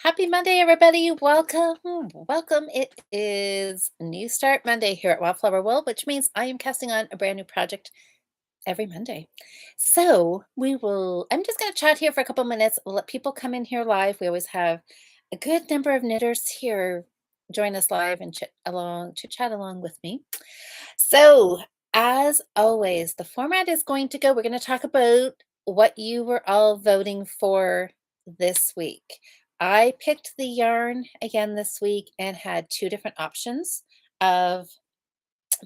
Happy Monday, everybody. Welcome. Welcome. It is New Start Monday here at Wildflower World, which means I am casting on a brand new project every Monday. I'm just going to chat here for a couple minutes. We'll let people come in here live. We always have a good number of knitters here join us live and chit chat along with me. So, as always, the format is going to go. We're going to talk about what you were all voting for this week. I picked the yarn again this week and had two different options of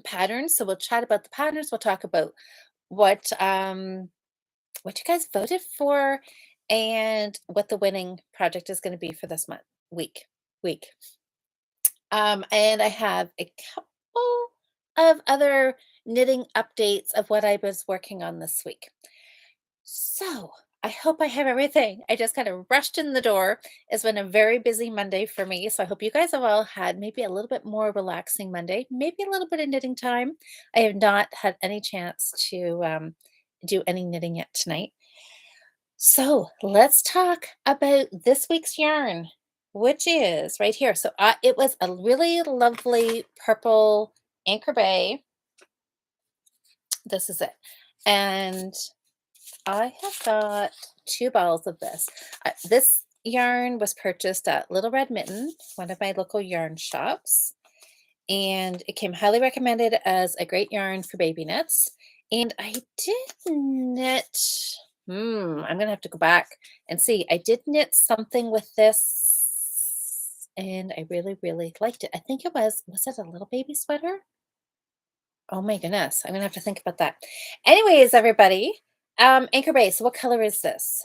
patterns. So we'll chat about the patterns. We'll talk about what you guys voted for and what the winning project is going to be for this month week. And I have a couple of other knitting updates of what I was working on this week. So I hope I have everything. I just kind of rushed in the door. It's been a very busy Monday for me. So I hope you guys have all had maybe a little bit more relaxing Monday, maybe a little bit of knitting time. I have not had any chance to do any knitting yet tonight. So let's talk about this week's yarn, which is right here. So it was a really lovely purple Anchor Bay. This is it. And I have got two balls of this. This yarn was purchased at Little Red Mitten, one of my local yarn shops. And it came highly recommended as a great yarn for baby knits. And I did knit, I'm gonna have to go back and see. I did knit something with this and I really, really liked it. I think was it a little baby sweater? Oh my goodness, I'm gonna have to think about that. Anyways, everybody, Anchor Bay, so what color is this?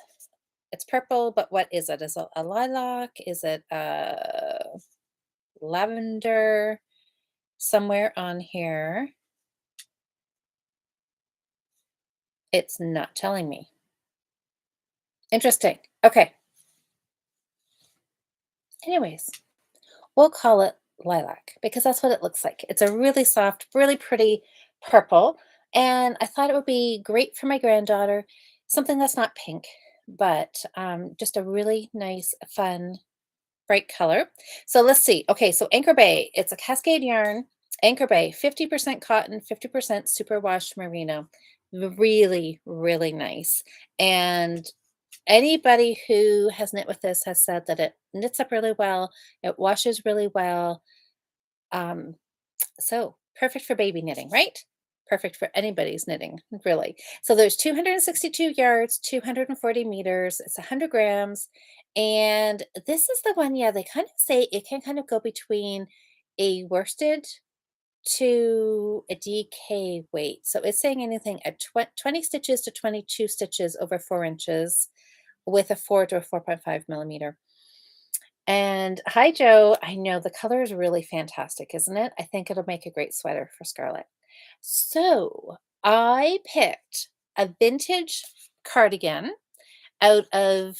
It's purple, but what is it? Is it a lilac? Is it a lavender? Somewhere on here. It's not telling me. Interesting. Okay. Anyways, we'll call it lilac because that's what it looks like. It's a really soft, really pretty purple. And I thought it would be great for my granddaughter. Something that's not pink, but just a really nice, fun, bright color. So let's see. Okay, so Anchor Bay, it's a Cascade yarn. Anchor Bay, 50% cotton, 50% superwash merino. Really, really nice. And anybody who has knit with this has said that it knits up really well, it washes really well. Um, so perfect for baby knitting, right? Perfect for anybody's knitting, really. So there's 262 yards, 240 meters, it's 100 grams. And this is the one, yeah, they kind of say it can kind of go between a worsted to a DK weight. So it's saying anything at 20 stitches to 22 stitches over 4 inches with a 4 to a 4.5 millimeter. And hi, Joe. I know the color is really fantastic, isn't it? I think it'll make a great sweater for Scarlett. So I picked a vintage cardigan out of,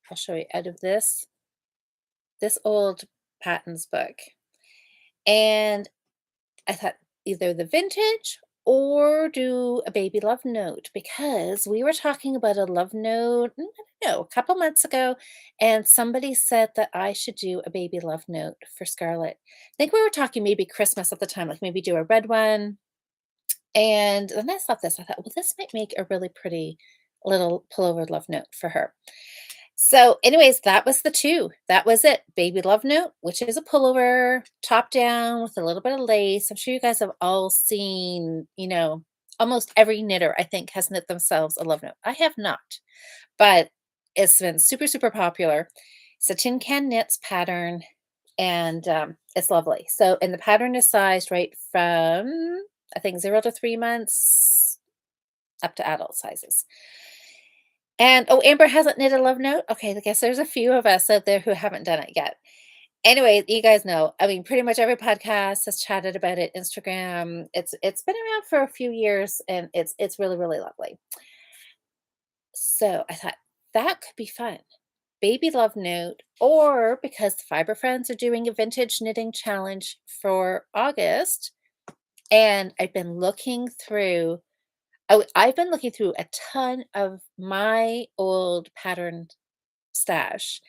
I'll show you, out of this old Patton's book. And I thought either the vintage or do a baby love note because we were talking about a love note, I don't know, a couple months ago, and somebody said that I should do a baby love note for Scarlett. I think we were talking maybe Christmas at the time, like maybe do a red one. And then I thought this, I thought, well, this might make a really pretty little pullover love note for her. So, anyways, that was the two. That was it. Baby Love Note, which is a pullover, top down with a little bit of lace. I'm sure you guys have all seen, almost every knitter, I think, has knit themselves a love note. I have not, but it's been super, super popular. It's a Tin Can Knits pattern, and it's lovely. So, and the pattern is sized right from, I think, 0 to 3 months up to adult sizes. And oh, Amber hasn't knit a love note? Okay, I guess there's a few of us out there who haven't done it yet. Anyway, you guys know, I mean, pretty much every podcast has chatted about it, Instagram. It's been around for a few years and it's really, really lovely. So I thought that could be fun. Baby love note, or because the Fiber Friends are doing a vintage knitting challenge for August, and I've been looking through I've been looking through a ton of my old pattern stash,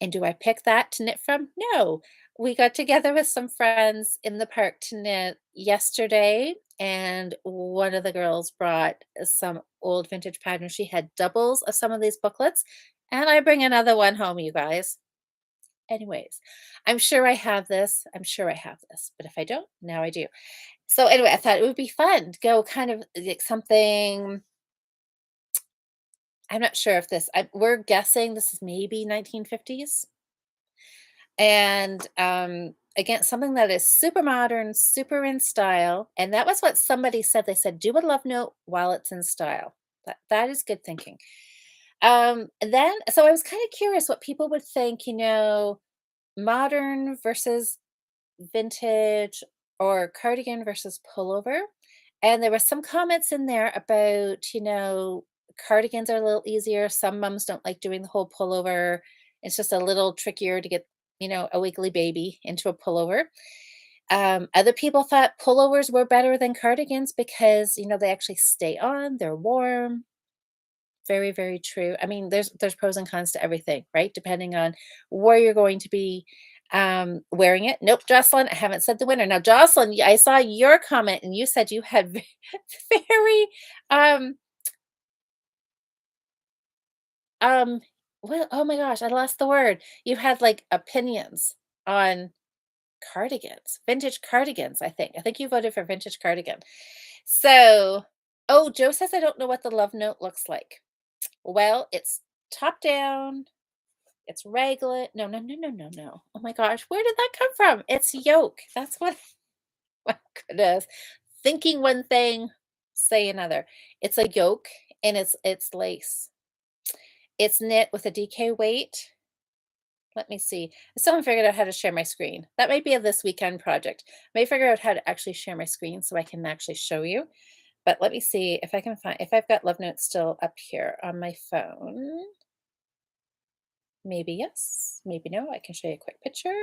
And do I pick that to knit from? No. We got together with some friends in the park to knit yesterday, and one of the girls brought some old vintage patterns. She had doubles of some of these booklets, and I bring another one home, you guys. Anyways, I'm sure I have this. I'm sure I have this, but if I don't, now I do. So anyway, I thought it would be fun to go kind of like something. I'm not sure if we're guessing this is maybe 1950s. And, again, something that is super modern, super in style, and that was what somebody said. They said, "Do a love note while it's in style." That is good thinking. Then so I was kinda curious what people would think, modern versus vintage or cardigan versus pullover. And there were some comments in there about, cardigans are a little easier. Some moms don't like doing the whole pullover. It's just a little trickier to get, a wiggly baby into a pullover. Other people thought pullovers were better than cardigans because, they actually stay on, they're warm. Very, very true. I mean, there's pros and cons to everything, right? Depending on where you're going to be wearing it. Nope, Jocelyn, I haven't said the winner. Now, Jocelyn, I saw your comment and you said you had very um um well, oh my gosh, I lost the word. You had like opinions on cardigans, vintage cardigans, I think. I think you voted for vintage cardigan. So, oh, Joe says I don't know what the love note looks like. Well, it's top down. It's raglan. No, no, no, no, no, no. Oh my gosh, where did that come from? It's yoke. That's what my goodness. Thinking one thing, say another. It's a yoke and it's lace. It's knit with a DK weight. Let me see. I still haven't figured out how to share my screen. That might be a this weekend project. May figure out how to actually share my screen so I can actually show you. But let me see if I can find if I've got Love Notes still up here on my phone. Maybe yes, maybe no. I can show you a quick picture.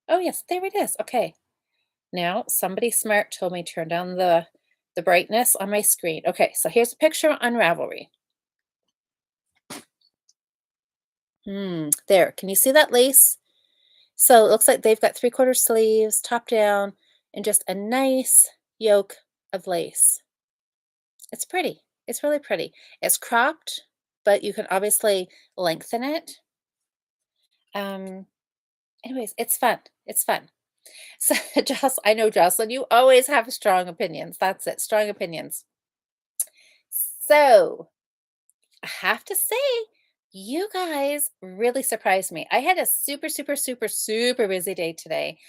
Oh yes, there it is. Okay. Now somebody smart told me turn down the brightness on my screen. Okay, so here's a picture on Ravelry. There. Can you see that lace? So it looks like they've got 3/4 sleeves, top down, and just a nice yoke of lace. It's pretty. It's really pretty. It's cropped, but you can obviously lengthen it. Um, anyways, it's fun. It's fun. So, I know, Jocelyn, you always have strong opinions. That's it, strong opinions. So, I have to say, you guys really surprised me. I had a super, super, super, super busy day today.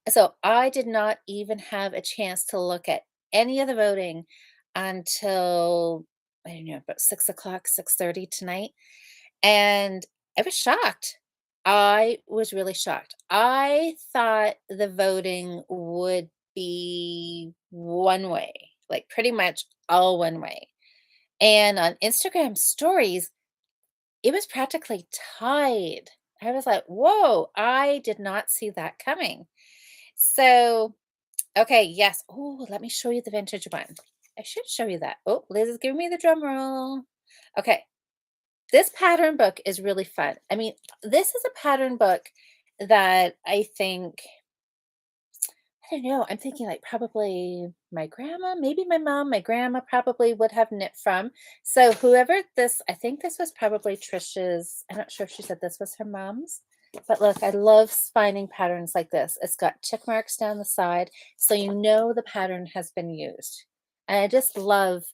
So, I did not even have a chance to look at any of the voting until, I don't know, about 6 o'clock, 6:30 tonight. And I was shocked. I was really shocked. I thought the voting would be one way, like pretty much all one way. And on Instagram stories, it was practically tied. I was like, whoa, I did not see that coming. So, okay, yes. Oh, let me show you the vintage one. I should show you that. Oh, Liz is giving me the drum roll. Okay, this pattern book is really fun. I mean, this is a pattern book that I think, I don't know, I'm thinking like probably my grandma, maybe my mom, my grandma probably would have knit from. So whoever this, I think this was probably Trisha's. I'm not sure if she said this was her mom's. But look, I love finding patterns like this. It's got check marks down the side, so you know the pattern has been used. And I just love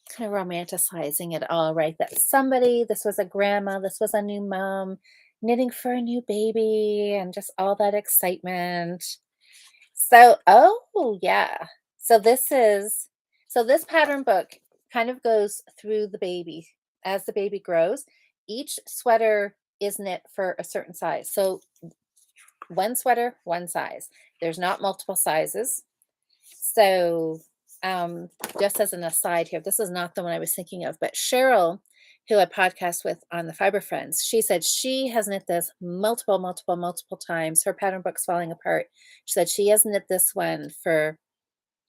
kind of romanticizing it all, right? That somebody, this was a grandma, this was a new mom, knitting for a new baby, and just all that excitement. So, oh yeah. So this pattern book kind of goes through the baby as the baby grows. Each sweater is knit for a certain size. So one sweater, one size. There's not multiple sizes. So, just as an aside here, this is not the one I was thinking of, but Cheryl, who I podcast with on the Fiber Friends, she said she has knit this multiple, multiple, multiple times. Her pattern book's falling apart. She said she has knit this one for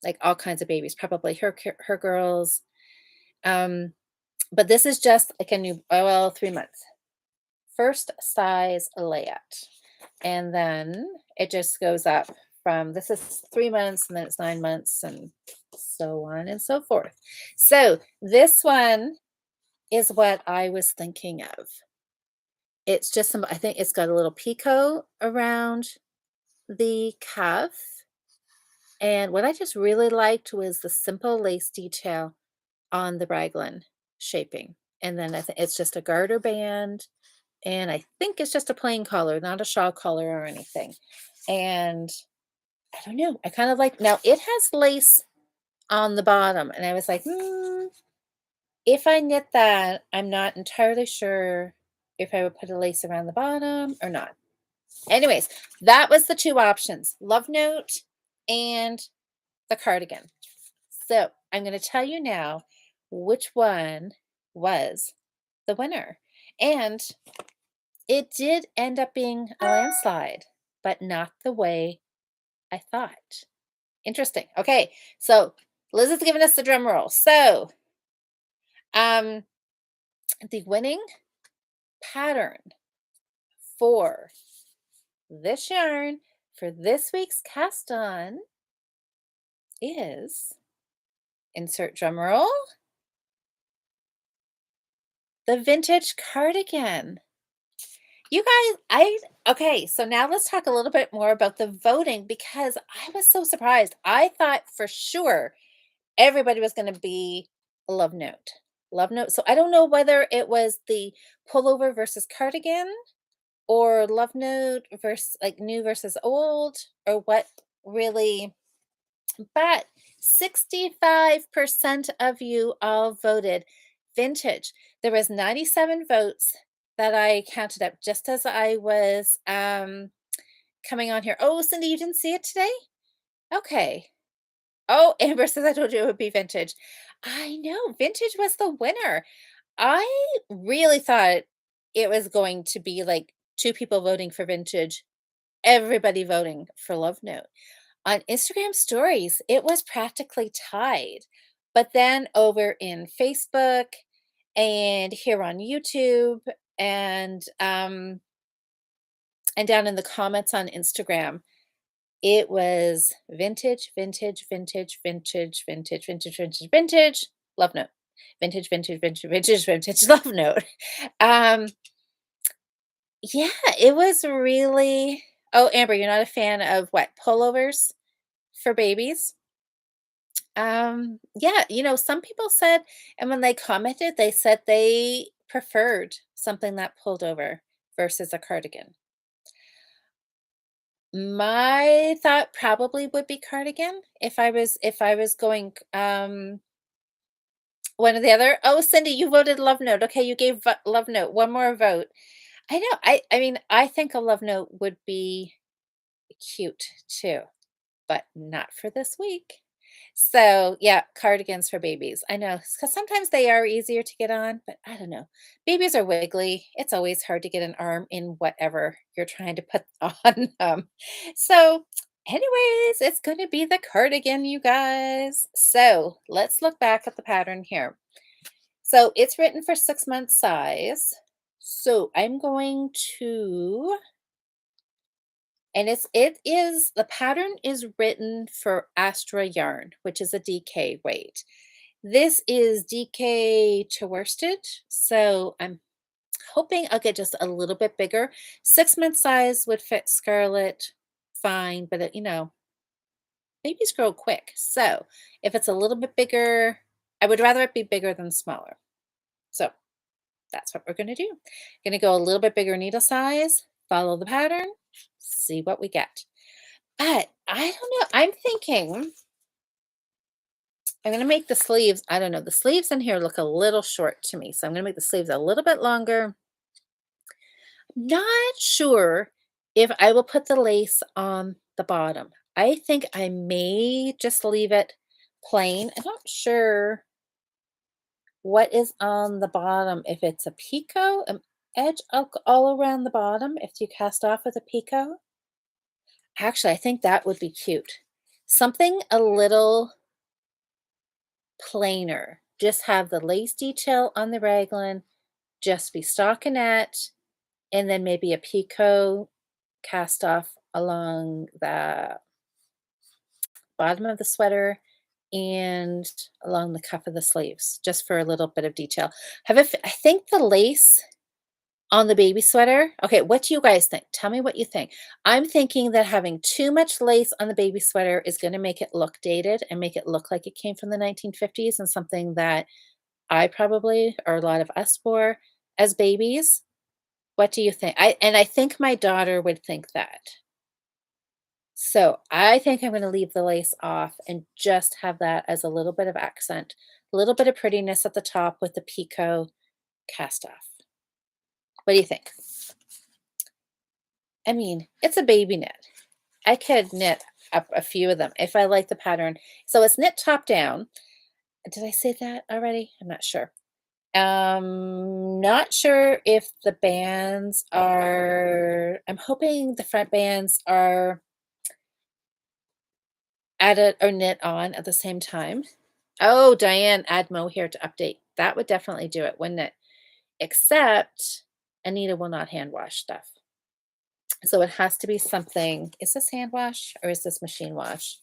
like all kinds of babies, probably her girls. Um, but this is just like a new, oh, well, 3 months. first size layout. And then it just goes up from this is 3 months and then it's 9 months and so on and so forth. So this one is what I was thinking of. It's just some, I think it's got a little picot around the cuff. And what I just really liked was the simple lace detail on the raglan shaping. And then I think it's just a garter band. And I think it's just a plain collar, not a shawl collar or anything. And I don't know. I kind of like now it has lace on the bottom. And I was like, if I knit that, I'm not entirely sure if I would put a lace around the bottom or not. Anyways, that was the two options, Love Note and the cardigan. So I'm going to tell you now which one was the winner. And it did end up being a landslide, but not the way I thought. Interesting. Okay, so Liz is giving us the drum roll. So, um, the winning pattern for this yarn for this week's cast on is insert drum roll, the vintage cardigan. You guys, okay, so now let's talk a little bit more about the voting because I was so surprised. I thought for sure everybody was going to be a love note. Love note. So I don't know whether it was the pullover versus cardigan or love note versus like new versus old or what really, but 65% of you all voted vintage. There was 97 votes that I counted up just as I was coming on here. Oh, Cindy, you didn't see it today? Okay. Oh, Amber says I told you it would be vintage. I know, vintage was the winner. I really thought it was going to be like two people voting for vintage, everybody voting for Love Note. On Instagram stories, it was practically tied. But then over in Facebook and here on YouTube and down in the comments on Instagram, it was vintage, vintage, vintage, vintage, vintage, vintage, vintage, vintage, love note. Vintage, vintage, vintage, vintage, vintage, love note. Um, yeah, it was really oh, Amber, you're not a fan of what, pullovers for babies? Yeah, some people said, and when they commented, they said they preferred something that pulled over versus a cardigan. My thought probably would be cardigan if I was going one or the other. Oh, Cindy, you voted love note. Okay, you gave love note one more vote. I know. I mean, I think a love note would be cute too, but not for this week. So, yeah, cardigans for babies. I know, because sometimes they are easier to get on, but I don't know. Babies are wiggly. It's always hard to get an arm in whatever you're trying to put on them. So, anyways, it's going to be the cardigan, you guys. So, let's look back at the pattern here. So, it's written for 6 month size. So, I'm going to and it is the pattern is written for Astra yarn, which is a DK weight. This is DK to worsted, so I'm hoping I'll get just a little bit bigger. 6 month size would fit Scarlet fine, but babies grow quick. So if it's a little bit bigger, I would rather it be bigger than smaller. So that's what we're going to do. Going to go a little bit bigger needle size, follow the pattern, see what we get. But I don't know. I'm thinking I'm going to make the sleeves. I don't know. The sleeves in here look a little short to me. So I'm going to make the sleeves a little bit longer. Not sure if I will put the lace on the bottom. I think I may just leave it plain. I'm not sure what is on the bottom. If it's a picot, edge all around the bottom, if you cast off with a picot. Actually, I think that would be cute. Something a little plainer. Just have the lace detail on the raglan, just be stockinette, and then maybe a picot cast off along the bottom of the sweater and along the cuff of the sleeves, just for a little bit of detail. I think the lace on the baby sweater, okay, what do you guys think? Tell me what you think. I'm thinking that having too much lace on the baby sweater is gonna make it look dated and make it look like it came from the 1950s and something that I probably or a lot of us wore as babies. What do you think? I think my daughter would think that. So, I think I'm gonna leave the lace off and just have that as a little bit of accent, a little bit of prettiness at the top with the picot cast off. What do you think? I mean, it's a baby knit. I could knit up a few of them if I like the pattern. So it's knit top down. Did I say that already? I'm not sure. Not sure if the bands are, I'm hoping the front bands are added or knit on at the same time. Oh, Diane, add mohair to update. That would definitely do it, wouldn't it? Except Anita will not hand wash stuff. So it has to be something. Is this hand wash or is this machine wash?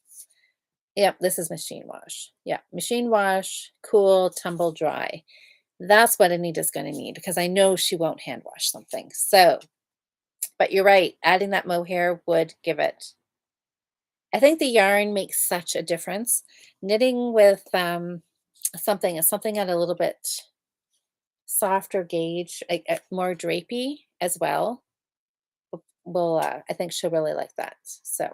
Yep, this is machine wash. Yeah, machine wash, cool, tumble dry. That's what Anita's going to need because I know she won't hand wash something. So, but you're right, adding that mohair would give it. I think the yarn makes such a difference. Knitting with something at a little bit softer gauge, more drapey as well. Will I think she'll really like that. So,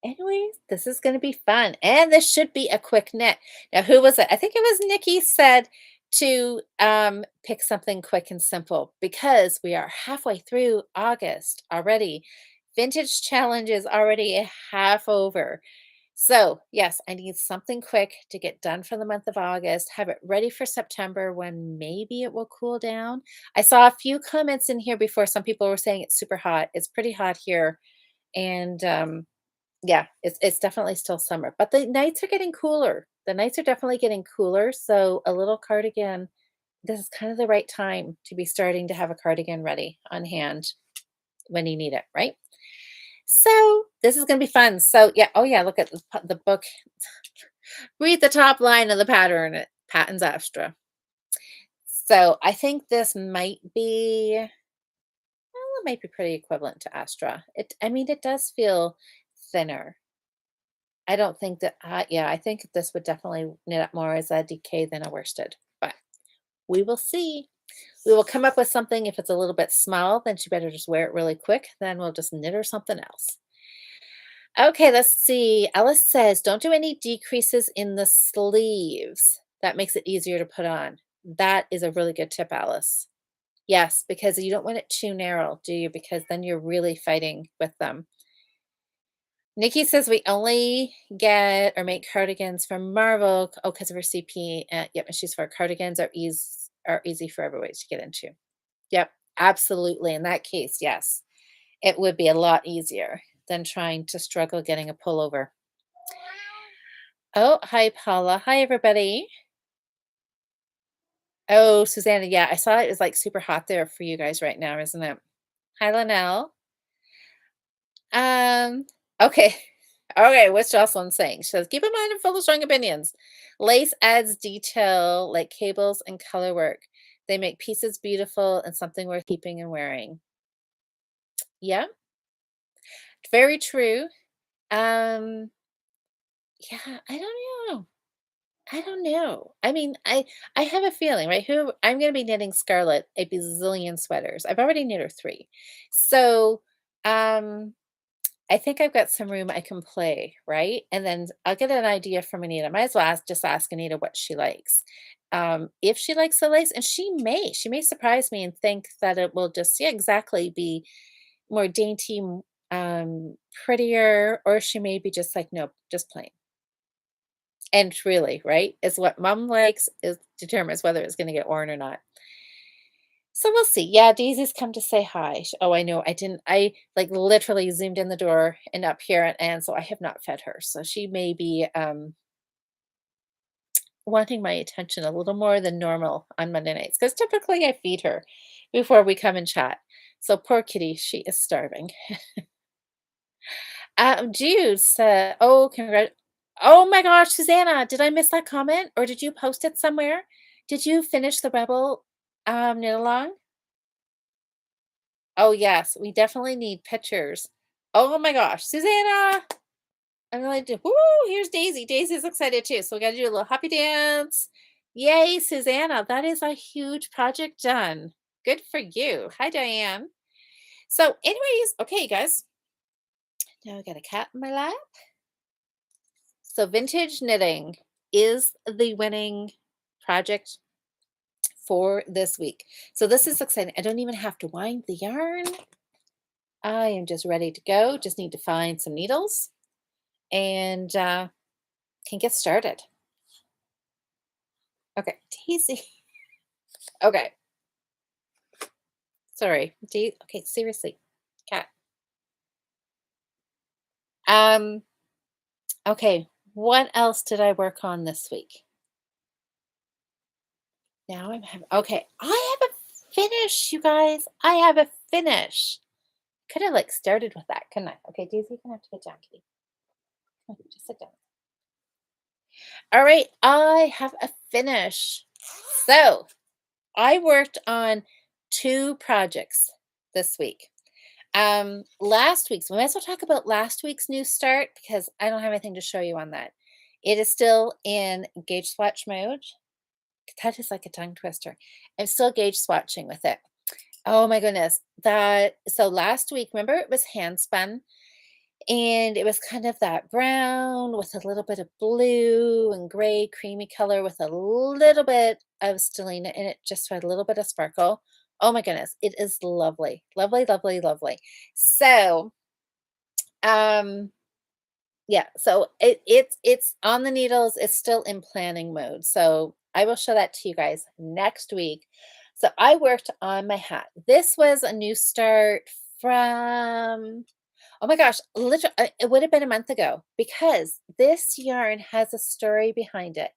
anyways, this is going to be fun, and this should be a quick knit. Now, who was it? I think it was Nikki said to pick something quick and simple because we are halfway through August already. Vintage challenge is already a half over. So, yes, I need something quick to get done for the month of August, have it ready for September when maybe it will cool down. I saw a few comments in here before. Some people were saying it's super hot. It's pretty hot here. And yeah, it's definitely still summer, but the nights are getting cooler. The nights are definitely getting cooler. So, a little cardigan, this is kind of the right time to be starting to have a cardigan ready on hand when you need it, right? So, this is gonna be fun. So, yeah, oh, yeah, look at the book. Read the top line of the pattern, Patton's Astra. So, I think this might be, well, it might be pretty equivalent to Astra. I mean, it does feel thinner. I don't think that, yeah, I think this would definitely knit up more as a DK than a worsted, but we will see. We will come up with something. If it's a little bit small, then she better just wear it really quick. Then we'll just knit her something else. Okay, let's see. Alice says, don't do any decreases in the sleeves. That makes it easier to put on. That is a really good tip, Alice. Yes, because you don't want it too narrow, do you? Because then you're really fighting with them. Nikki says we only get or make cardigans from Marvel. Oh, because of her CP. Yep, and she's for cardigans are easy for everybody to get into. Yep, absolutely. In that case, yes, it would be a lot easier than trying to struggle getting a pullover. Oh, hi, Paula. Hi, everybody. Oh, Susanna. Yeah, I saw it was like super hot there for you guys right now, isn't it? Hi, Linnell. Um, okay. Okay, what's Jocelyn saying? She says, keep in mind and full of strong opinions. Lace adds detail like cables and color work. They make pieces beautiful and something worth keeping and wearing. Yeah, very true. Um, yeah, I don't know. I don't know. I mean, I have a feeling, right? Who I'm going to be knitting Scarlett a bazillion sweaters. I've already knit her 3. So, um I think I've got some room I can play, right? And then I'll get an idea from Anita. Might as well just ask Anita what she likes. If she likes the lace, and she may surprise me and think that it will just, yeah, exactly be more dainty, prettier, or she may be just like, nope, just plain. And really, right, is what mom likes is determines whether it's going to get worn or not. So we'll see. Yeah, Daisy's come to say hi. Oh, I know. I didn't. I like literally zoomed in the door and up here, and so I have not fed her. So she may be wanting my attention a little more than normal on Monday nights because typically I feed her. before we come and chat. So poor kitty, she is starving. Juice, oh, oh my gosh, Susanna, did I miss that comment or did you post it somewhere? Did you finish the Rebel knit along? Oh yes, we definitely need pictures. Oh my gosh, Susanna! I'm really do. Woo! Here's Daisy. Daisy's excited too. So we got to do a little happy dance. Yay, Susanna! That is a huge project done. Good for you. Hi, Diane. So, anyways, okay, guys. Now I got a cat in my lap. So, vintage knitting is the winning project for this week. So, this is exciting. I don't even have to wind the yarn. I am just ready to go. Just need to find some needles and can get started. Okay, Daisy. Okay, sorry. Okay, seriously, cat. Um, okay, what else did I work on this week? Now I'm having, okay, I have a finish, you guys. I have a finish. Could have like started with that, couldn't I? Okay, Daisy, you're gonna have to get down, kitty. Come on, just sit down. All right, I have a finish. So I worked on two projects this week. Last week's, we might as well talk about last week's new start because I don't have anything to show you on that. It is still in gauge swatch mode. That is like a tongue twister. I'm still gauge swatching with it. Oh my goodness. That so last week, remember it was hand spun and it was kind of that brown with a little bit of blue and gray creamy color with a little bit of stellina in it, just for a little bit of sparkle. Oh my goodness, it is lovely. Lovely, lovely, lovely. So, um yeah, so it's on the needles, it's still in planning mode. So I will show that to you guys next week. So I worked on my hat. This was a new start from, oh my gosh, literally it would have been a month ago because this yarn has a story behind it.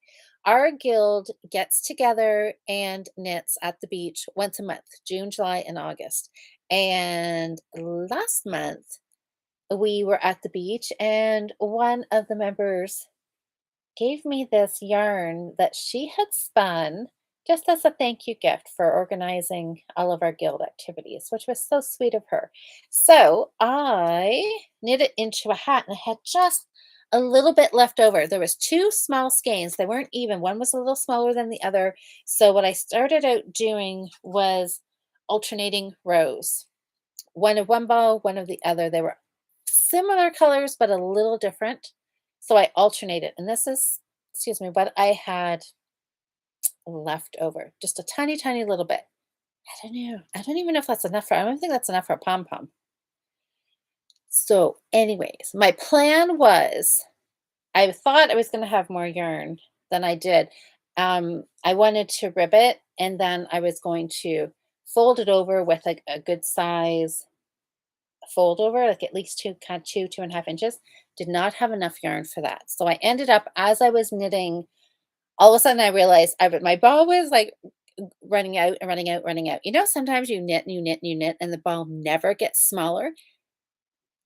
Our guild gets together and knits at the beach once a month, June, July, and August. And last month we were at the beach and one of the members gave me this yarn that she had spun just as a thank you gift for organizing all of our guild activities, which was so sweet of her. So I knit it into a hat and I had just a little bit left over. There was two small skeins. They weren't even. One was a little smaller than the other. So what I started out doing was alternating rows. One of one ball, one of the other. They were similar colors, but a little different. So I alternated. And this is, excuse me, what I had left over. Just a tiny, tiny little bit. I don't know. I don't even know if that's enough for, I don't think that's enough for a pom pom. So, anyways, my plan was I thought I was going to have more yarn than I did. I wanted to rib it and then I was going to fold it over with like a good size fold over, like at least kind of 2.5 inches. Did not have enough yarn for that. So I ended up, as I was knitting, all of a sudden I realized my ball was like running out and running out, running out. You know, sometimes you knit and you knit and you knit and the ball never gets smaller.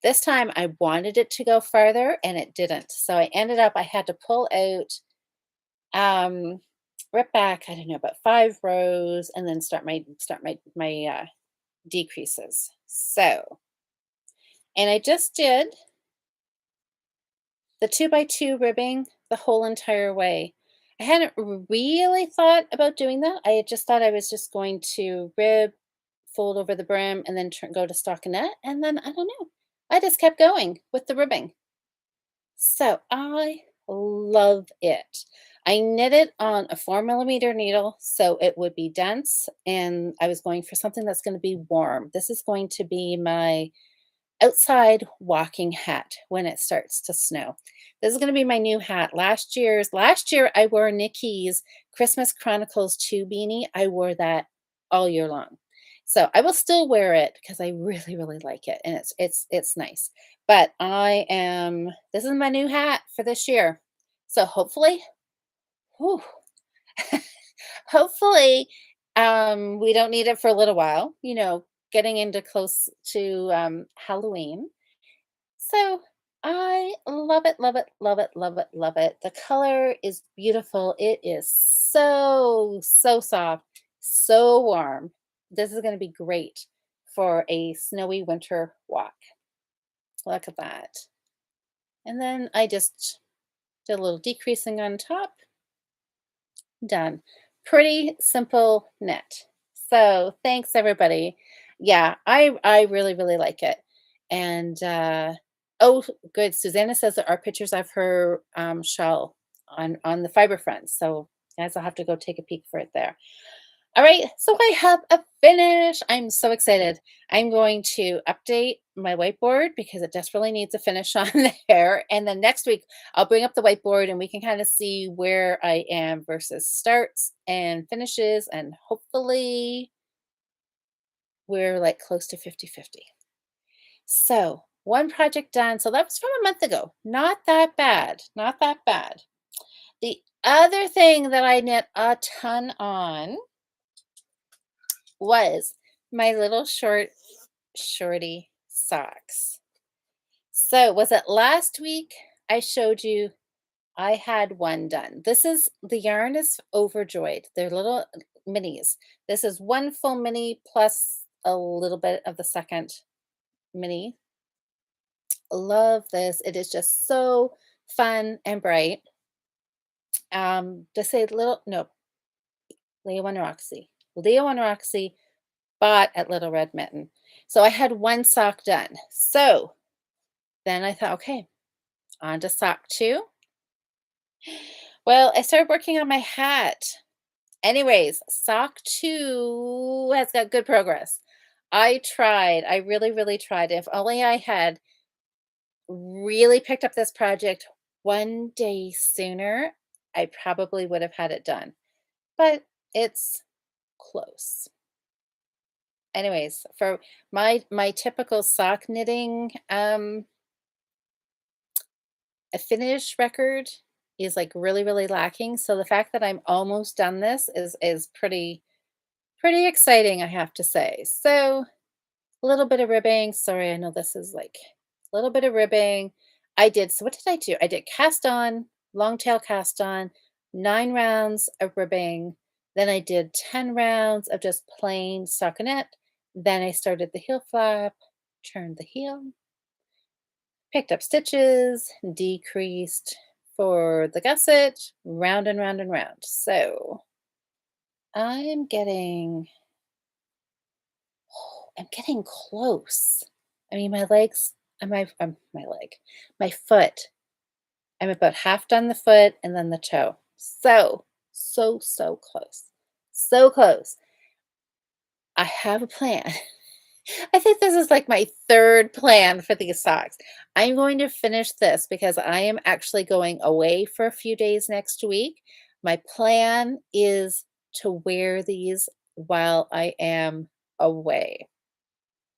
This time I wanted it to go farther and it didn't. So I ended up, I had to pull out, um, rip back, I don't know, about 5 rows and then start my decreases. So, and I just did the 2 by 2 ribbing the whole entire way. I hadn't really thought about doing that. I had just thought I was just going to rib, fold over the brim, and then go to stockinette. And then I don't know. I just kept going with the ribbing. So I love it. I knit it on a 4mm needle so it would be dense, and I was going for something that's going to be warm. This is going to be my outside walking hat when it starts to snow. This is going to be my new hat. Last year I wore Nikki's Christmas Chronicles 2 beanie. I wore that all year long. So I will still wear it because I really, really like it and it's nice. But this is my new hat for this year. So hopefully, whew, hopefully We don't need it for a little while, getting into close to Halloween. So I love it, love it, love it, love it, love it. The color is beautiful. It is so, so soft, so warm. This is going to be great for a snowy winter walk. Look at that. And then I just did a little decreasing on top. Done. Pretty simple knit. So thanks everybody. Yeah, I really, really like it. And oh good. Susanna says there are pictures of her shawl on the Fiber Friends. So guys, I'll have to go take a peek for it there. All right, so I have a finish. I'm so excited. I'm going to update my whiteboard because it desperately needs a finish on there. And then next week, I'll bring up the whiteboard and we can kind of see where I am versus starts and finishes. And hopefully, we're like close to 50-50. So, one project done. So, that was from a month ago. Not that bad. Not that bad. The other thing that I knit a ton on was my little shorty socks. So, was it last week I showed you I had one done? This is the yarn is overjoyed. They're little minis. This is one full mini plus a little bit of the second mini. Love this. It is just so fun and bright. To say little, no, Leo and Roxy. Leo and Roxy bought at Little Red Mitten. So I had one sock done. So then I thought, okay, on to sock two. Well, I started working on my hat. Anyways, sock two has got good progress. I tried. I really, really tried. If only I had really picked up this project one day sooner, I probably would have had it done. But it's close. Anyways, for my typical sock knitting a finish record is like really, really lacking. So the fact that I'm almost done this is pretty exciting, I have to say. So a little bit of ribbing. Sorry, I know this is like a little bit of ribbing. So what did I do? I did cast on, long tail cast on, 9 rounds of ribbing. Then I did 10 rounds of just plain stockinette. Then I started the heel flap, turned the heel, picked up stitches, decreased for the gusset, round and round and round. So I'm getting, I'm getting close. I mean, my legs, my leg, my foot. I'm about half done the foot and then the toe. So, so, so close. So close. I have a plan. I think this is like my third plan for these socks. I'm going to finish this because I am actually going away for a few days next week. My plan is to wear these while I am away.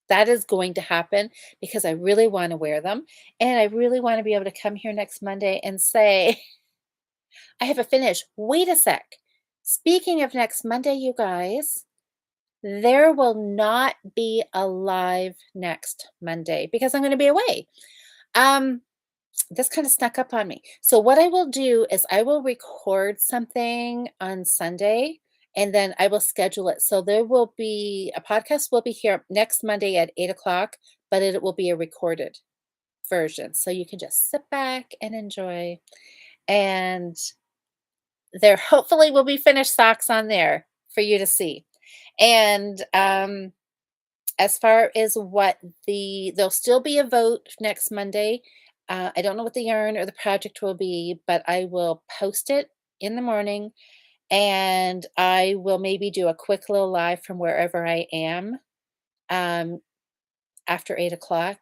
That is going to happen because I really want to wear them. And I really want to be able to come here next Monday and say, I have a finish. Wait a sec. Speaking of next Monday, you guys, there will not be a live next Monday because I'm going to be away. Um, this kind of snuck up on me. So what I will do is I will record something on Sunday and then I will schedule it. So there will be a podcast will be here next Monday at 8 o'clock, but it will be a recorded version. So you can just sit back and enjoy. And there hopefully will be finished socks on there for you to see. And as far as what there'll still be a vote next Monday. I don't know what the yarn or the project will be, but I will post it in the morning and I will maybe do a quick little live from wherever I am um, after 8 o'clock.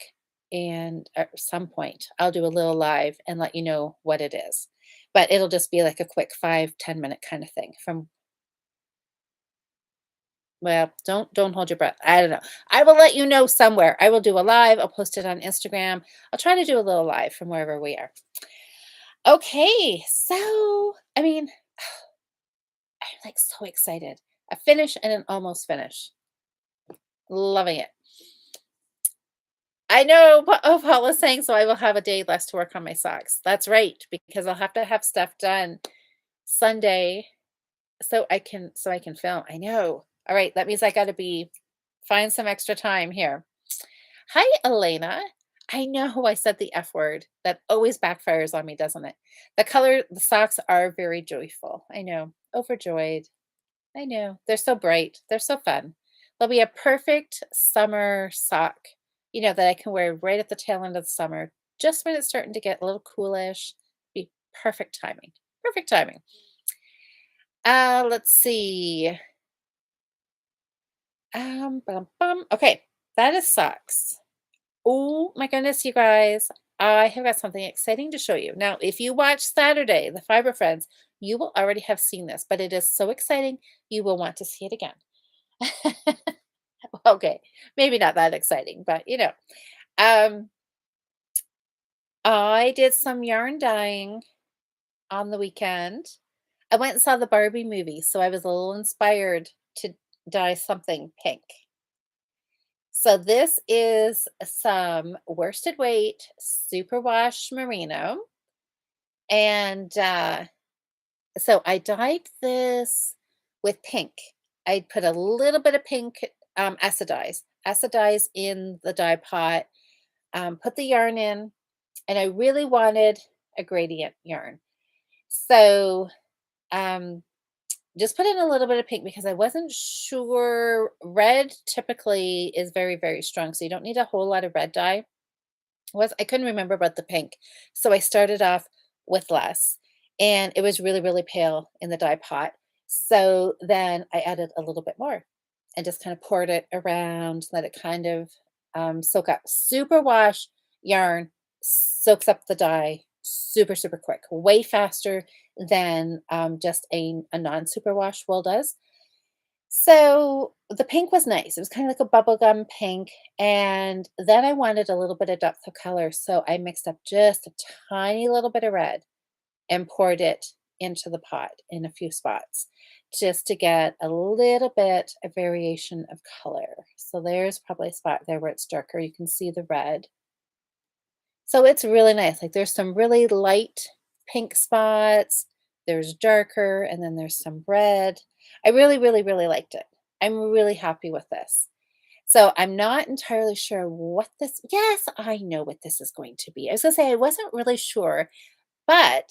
And at some point, I'll do a little live and let you know what it is. But it'll just be like a quick 5-10 minute kind of thing from well, don't hold your breath. I don't know. I will let you know somewhere. I will do a live. I'll post it on Instagram. I'll try to do a little live from wherever we are. Okay, so I mean, I'm like so excited. A finish and an almost finish. Loving it. I know, oh, Paula's saying, so I will have a day less to work on my socks. That's right, because I'll have to have stuff done Sunday so I can film. I know. All right, that means I gotta be find some extra time here. Hi, Elena. I know I said the F word. That always backfires on me, doesn't it? The socks are very joyful. I know. Overjoyed. I know. They're so bright. They're so fun. They'll be a perfect summer sock, that I can wear right at the tail end of the summer, just when it's starting to get a little coolish. Be perfect timing. Perfect timing. Let's see. Bum, bum. Okay, that is socks. Oh my goodness, you guys. I have got something exciting to show you. Now, if you watch Saturday, the Fiber Friends, you will already have seen this, but it is so exciting, you will want to see it again. Okay, maybe not that exciting, but um, I did some yarn dyeing on the weekend. I went and saw the Barbie movie, so I was a little inspired to dye something pink. So this is some worsted weight superwash merino. And so I dyed this with pink. I put a little bit of pink acidize in the dye pot, put the yarn in, and I really wanted a gradient yarn. So um, just put in a little bit of pink because I wasn't sure. Red typically is very, very strong, so you don't need a whole lot of red dye. I couldn't remember about the pink. So I started off with less, and it was really, really pale in the dye pot. So then I added a little bit more and just kind of poured it around, let it kind of soak up. Super wash yarn soaks up the dye super, super quick, way faster than just a non superwash wool does. So the pink was nice. It was kind of like a bubblegum pink. And then I wanted a little bit of depth of color. So I mixed up just a tiny little bit of red and poured it into the pot in a few spots just to get a little bit of variation of color. So there's probably a spot there where it's darker. You can see the red. So it's really nice. Like there's some really light pink spots, there's darker, and then there's some red. I really, really, really liked it. I'm really happy with this. So I'm not entirely sure what this, yes, I know what this is going to be. I was going to say I wasn't really sure, but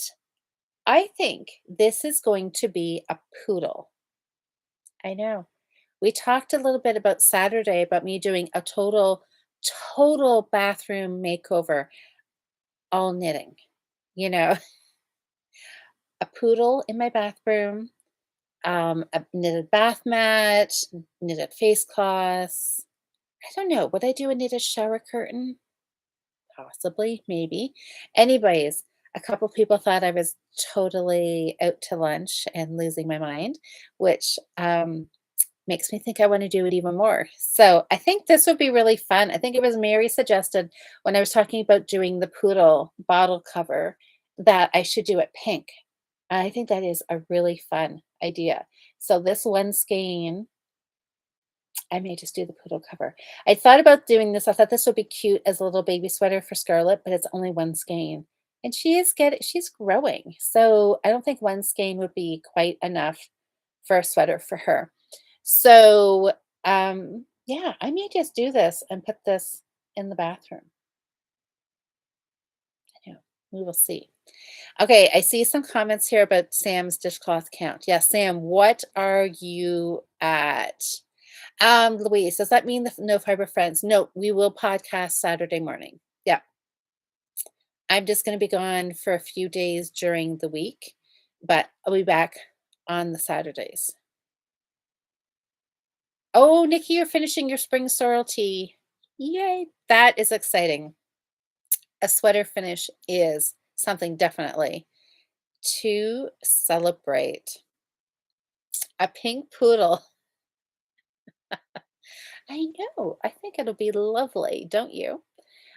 I think this is going to be a poodle. I know. We talked a little bit about Saturday about me doing a total bathroom makeover, all knitting. You know, a poodle in my bathroom, a knitted bath mat, knitted face cloths. I don't know. Would I do a knitted shower curtain? Possibly, maybe. Anyways, a couple people thought I was totally out to lunch and losing my mind, which makes me think I want to do it even more. So I think this would be really fun. I think it was Mary suggested when I was talking about doing the poodle bottle cover that I should do it pink. I think that is a really fun idea. So this one skein, I may just do the poodle cover. I thought about doing this. I thought this would be cute as a little baby sweater for Scarlett, but it's only one skein. And she's growing. So I don't think one skein would be quite enough for a sweater for her. So yeah, I may just do this and put this in the bathroom. Yeah, we will see. Okay, I see some comments here about Sam's dishcloth count. Yeah, Sam, what are you at? Louise, does that mean the no fiber friends? No, we will podcast Saturday morning. Yeah, I'm just going to be gone for a few days during the week, but I'll be back on the Saturdays. Oh, Nikki, you're finishing your spring sorrel tea. Yay, that is exciting. A sweater finish is something definitely to celebrate. A pink poodle. I know. I think it'll be lovely, don't you?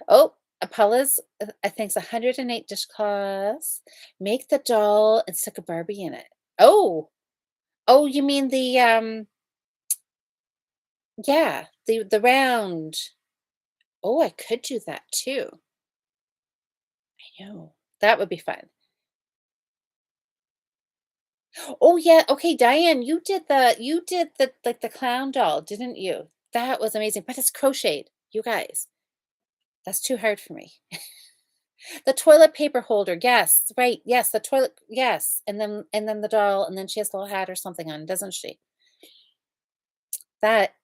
Oh, Apollo's, I think it's 108 dishcloths. Make the doll and stick a Barbie in it. Oh, oh, you mean the Yeah, the round. Oh, I could do that too. I know. That would be fun. Oh, yeah, okay, Diane, you did the like, the clown doll, didn't you? That was amazing, but it's crocheted. You guys, that's too hard for me. The toilet paper holder, yes, right, yes, the toilet yes, and then the doll, and then she has a little hat or something on, doesn't she? That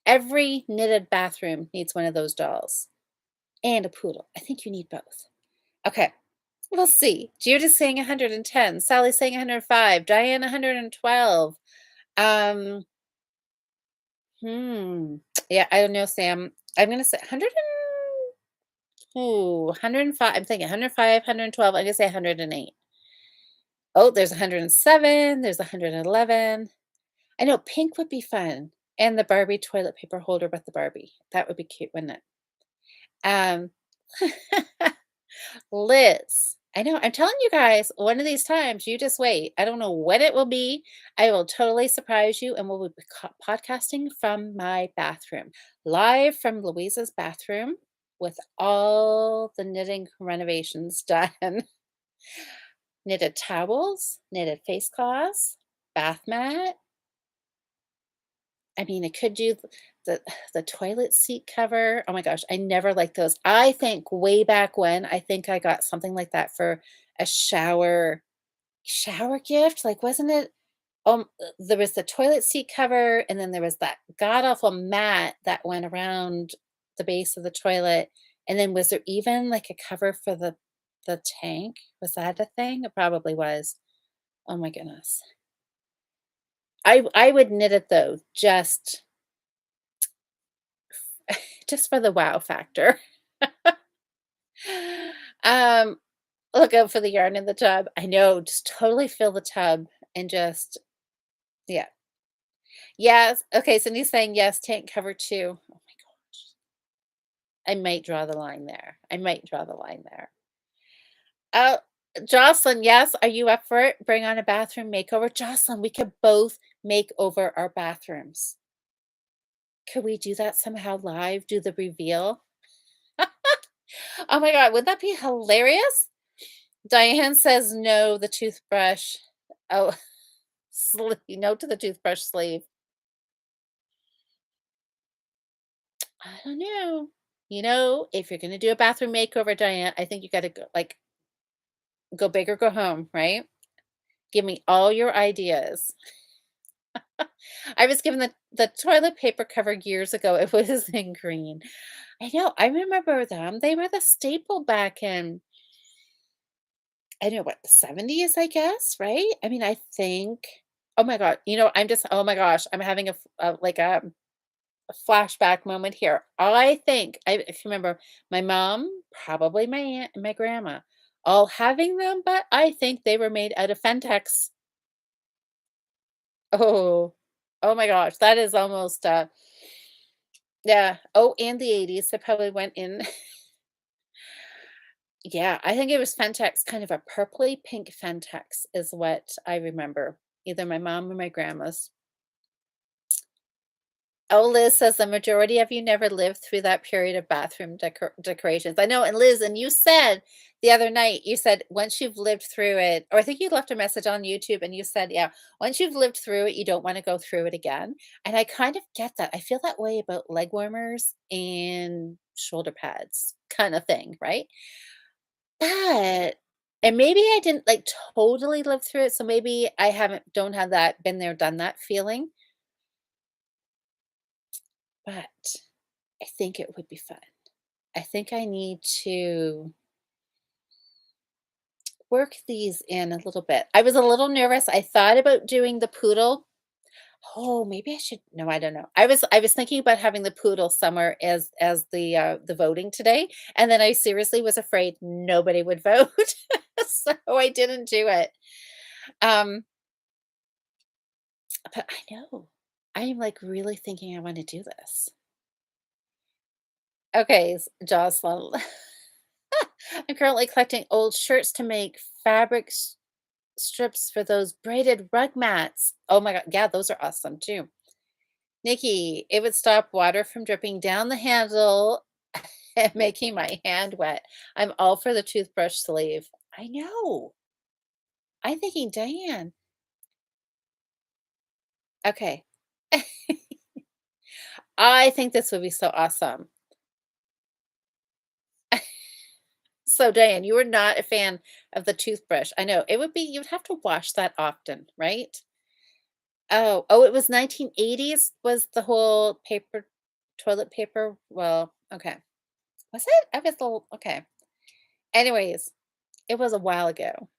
every knitted bathroom needs one of those dolls, and a poodle. I think you need both. Okay, we'll see. Judah's saying 110, Sally's saying 105, Diane 112. Um, yeah, I don't know, Sam. I'm gonna say 100 105. I'm thinking 105, 112. I'm gonna say 108. Oh, there's 107, there's 111. I know pink would be fun, and the Barbie toilet paper holder with the Barbie. That would be cute, wouldn't it? Um, Liz, I know, I'm telling you guys, one of these times, you just wait. I don't know what it will be. I will totally surprise you, and we'll be podcasting from my bathroom, live from Louisa's bathroom with all the knitting renovations done. Knitted towels, knitted face cloths, bath mat. I mean, I could do the the toilet seat cover. Oh my gosh, I never liked those. I think way back when, I think I got something like that for a shower gift. Like, wasn't it? There was the toilet seat cover, and then there was that god awful mat that went around the base of the toilet. And then was there even like a cover for the tank? Was that a thing? It probably was. Oh my goodness. I would knit it though, just for the wow factor. Um, look out for the yarn in the tub. I know, just totally fill the tub and just yeah. Yes. Okay, Cindy's saying yes, tank cover too. Oh my gosh. I might draw the line there. I might draw the line there. Oh, Jocelyn, yes, are you up for it? Bring on a bathroom makeover. Jocelyn, we could both make over our bathrooms. Could we do that somehow live? Do the reveal? Oh my god, would that be hilarious? Diane says, "No, the toothbrush." Oh, no to the toothbrush sleeve. I don't know. If you're gonna do a bathroom makeover, Diane, I think you gotta go like, go big or go home, right? Give me all your ideas. I was given the toilet paper cover years ago. It was in green. I know, I remember them. They were the staple back in I don't know what, the 70s, I guess, right? I mean, I think oh my god, oh my gosh, I'm having like a flashback moment here. I think if you remember, my mom, probably my aunt, and my grandma, all having them, but I think they were made out of Fentex. Oh, oh my gosh, that is almost yeah. Oh, and the 80s, they probably went in. Yeah, I think it was Fentex, kind of a purpley pink Fentex is what I remember. Either my mom or my grandma's. Oh, Liz says the majority of you never lived through that period of bathroom decorations. I know, and Liz, and you said the other night, you said once you've lived through it, or I think you left a message on YouTube and you said, yeah, once you've lived through it, you don't want to go through it again. And I kind of get that. I feel that way about leg warmers and shoulder pads, kind of thing, right? But and maybe I didn't like totally live through it, so maybe I don't have that been there, done that feeling, but I think it would be fun. I think I need to work these in a little bit. I was a little nervous. I thought about doing the poodle. Oh, maybe I should no, I don't know. I was thinking about having the poodle somewhere as the voting today, and then I seriously was afraid nobody would vote. So I didn't do it. Um, but I know. I am like really thinking I want to do this. Okay, Jocelyn. I'm currently collecting old shirts to make fabric strips for those braided rug mats. Oh my god, yeah, those are awesome too. Nikki, it would stop water from dripping down the handle and making my hand wet. I'm all for the toothbrush sleeve. I know. I'm thinking, Diane. Okay. I think this would be so awesome. So, Diane, you were not a fan of the toothbrush. I know it would be, you'd have to wash that often, right? Oh, it was 1980s was the whole paper toilet paper? Well, okay. Was it? I was a little okay. Anyways, it was a while ago.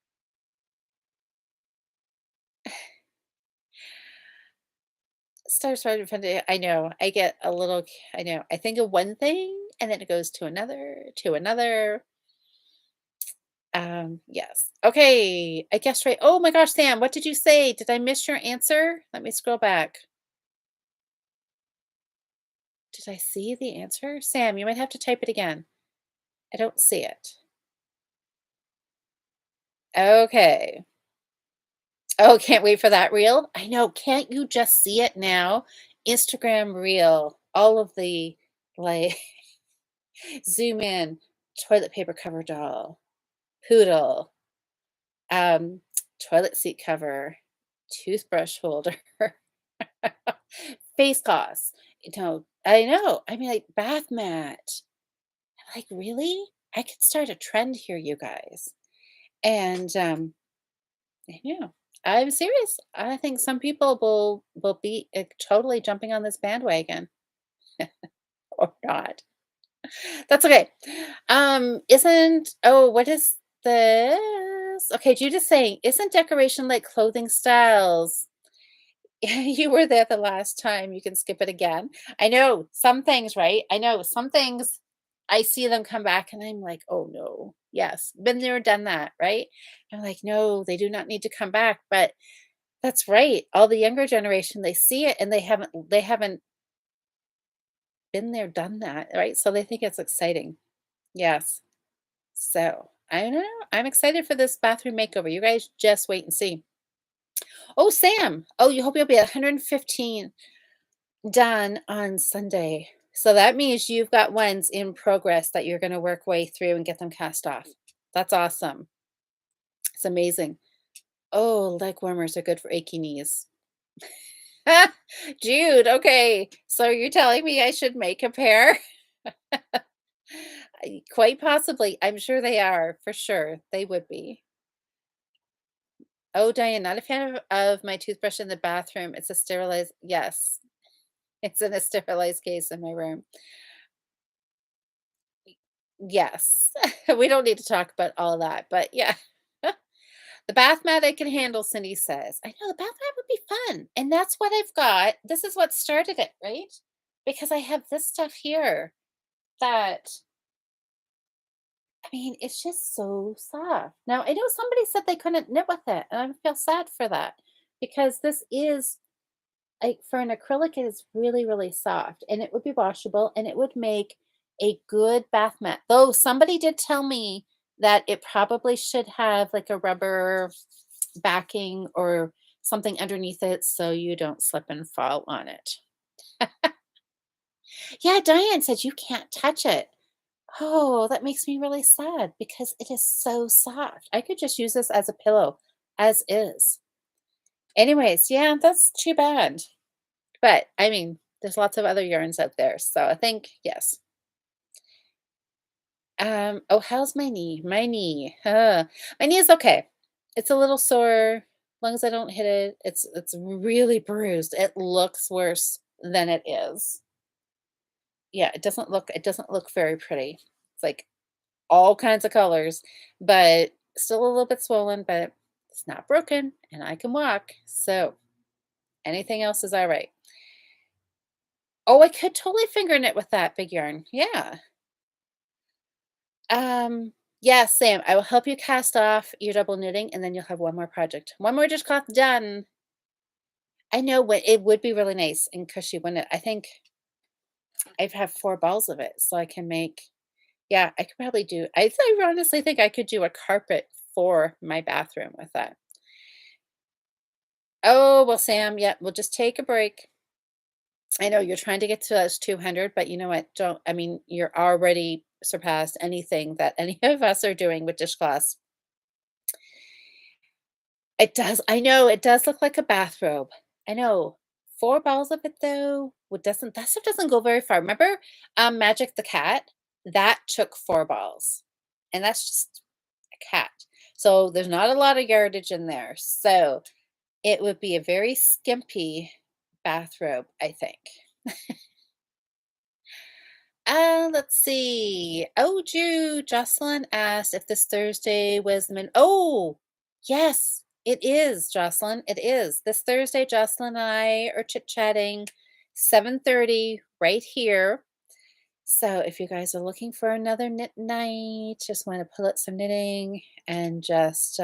Starts right in front of I know. I get a little I know. I think of one thing and then it goes to another, to another. Yes. Okay. I guess right. Oh my gosh, Sam, what did you say? Did I miss your answer? Let me scroll back. Did I see the answer? Sam, you might have to type it again. I don't see it. Okay. Oh, can't wait for that reel. I know. Can't you just see it now? Instagram reel. All of the like zoom in, toilet paper cover doll, poodle, um, toilet seat cover, toothbrush holder, face cloths. I know. I mean, like bath mat. Like, really? I could start a trend here, you guys. And I know. I'm serious. I think some people will be totally jumping on this bandwagon or not. That's okay. Isn't oh, what is this? Okay, Judith's saying, isn't decoration like clothing styles? You were there the last time. You can skip it again. I know some things, right? I know some things I see them come back and I'm like, oh no, yes, been there, done that, right? I'm like, no, they do not need to come back. But that's right. All the younger generation, they see it and they haven't been there, done that, right? So they think it's exciting. Yes. So I don't know. I'm excited for this bathroom makeover. You guys just wait and see. Oh, Sam. Oh, you hope you'll be at 115 done on Sunday. So that means you've got ones in progress that you're going to work way through and get them cast off. That's awesome. It's amazing. Oh, leg warmers are good for achy knees. Jude, okay. So you're telling me I should make a pair? Quite possibly. I'm sure they are, for sure. They would be. Oh, Diane, not a fan of my toothbrush in the bathroom. It's a sterilized, yes, it's in a sterilized case in my room. Yes. We don't need to talk about all that, but yeah. The bath mat I can handle, Cindy says. I know the bath mat would be fun. And that's what I've got. This is what started it, right? Because I have this stuff here that, I mean, it's just so soft. Now, I know somebody said they couldn't knit with it, and I feel sad for that because this is like for an acrylic, it is really, really soft and it would be washable and it would make a good bath mat. Though somebody did tell me that it probably should have like a rubber backing or something underneath it so you don't slip and fall on it. Yeah, Diane said you can't touch it. Oh, that makes me really sad because it is so soft. I could just use this as a pillow as is. Anyways, yeah, that's too bad. But, I mean, there's lots of other yarns out there, so I think yes. Oh, how's my knee? My knee, my knee is okay. It's a little sore, as long as I don't hit it. It's really bruised. It looks worse than it is. Yeah, it doesn't look very pretty. It's like all kinds of colors, but still a little bit swollen, but it's not broken and I can walk. So, anything else is all right. Oh, I could totally finger knit with that big yarn. Yeah. Um, yeah, Sam, I will help you cast off your double knitting and then you'll have one more project. One more dishcloth done. I know what it would be really nice and cushy, wouldn't it? I think I've had 4 balls of it, so I can make yeah, I could probably do I honestly think I could do a carpet for my bathroom with that. Oh, well, Sam, yeah, we'll just take a break. I know you're trying to get to those 200, but you know what? Don't I mean, you're already surpassed anything that any of us are doing with dishcloths. It does I know, it does look like a bathrobe. I know. 4 balls of it though, what doesn't that stuff doesn't go very far. Remember, Magic the Cat? That took 4 balls, and that's just a cat. So, there's not a lot of yardage in there. So, it would be a very skimpy bathrobe, I think. Let's see. Oh, Jocelyn asked if this Thursday was the oh, yes, it is, Jocelyn. It is. This Thursday, Jocelyn and I are chit-chatting 7:30 right here. So if you guys are looking for another knit night, just want to pull out some knitting and just